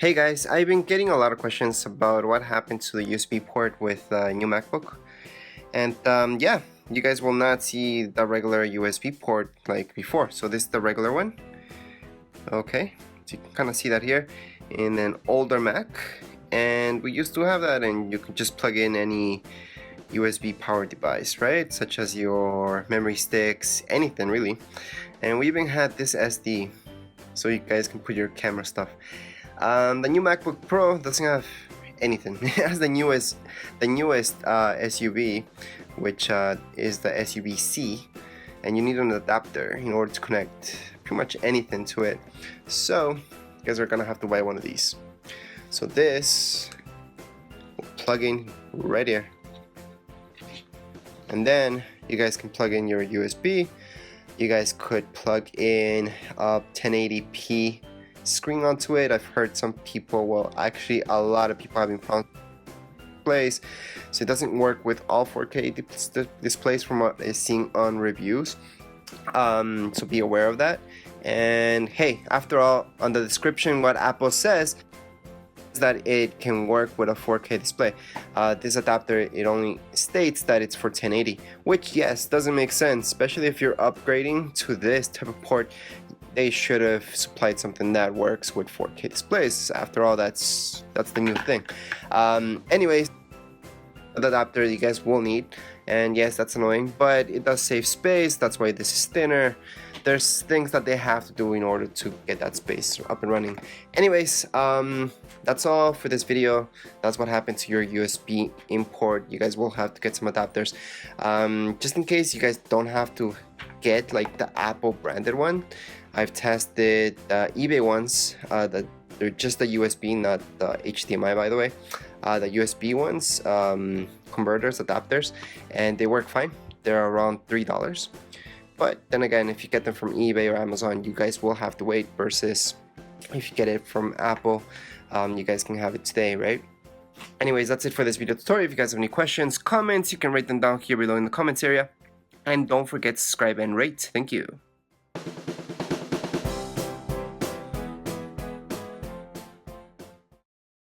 Hey guys, I've been getting a lot of questions about what happened to the USB port with the new MacBook. And yeah, you guys will not see the regular USB port like before. So this is the regular one. Okay, so you can kind of see that here in an older Mac. And we used to have that, and you can just plug in any USB power device, right? Such as your memory sticks, anything really. And we even had this SD, so you guys can put your camera stuff. The new MacBook Pro doesn't have anything. It has the newest SUV, which is the SUV-C, and you need an adapter in order to connect pretty much anything to it. So you guys are gonna have to buy one of these. So this will plug in right here, and then you guys can plug in your USB. You guys could plug in a 1080p screen onto it. I've heard some people, well, actually a lot of people have been found displays, so it doesn't work with all 4K displays from what is seen on reviews. So be aware of that. And hey, after all, on the description, what Apple says is that it can work with a 4K display. This adapter, it only states that it's for 1080, which yes, doesn't make sense, especially if you're upgrading to this type of port. They should have supplied something that works with 4K displays. After all, that's the new thing. Anyways, the adapter you guys will need, and yes, that's annoying, but it does save space. That's why this is thinner. There's things that they have to do in order to get that space up and running. Anyways, that's all for this video. That's what happened to your USB import. You guys will have to get some adapters. Just in case you guys don't have to get like the Apple branded one, I've tested the eBay ones. They're just the USB, not the HDMI, by the way. The USB ones, converters, adapters, and they work fine. They're around $3. But then again, if you get them from eBay or Amazon, you guys will have to wait, versus if you get it from Apple, you guys can have it today, right? Anyways, that's it for this video tutorial. If you guys have any questions, comments, you can write them down here below in the comments area. And don't forget to subscribe and rate. Thank you.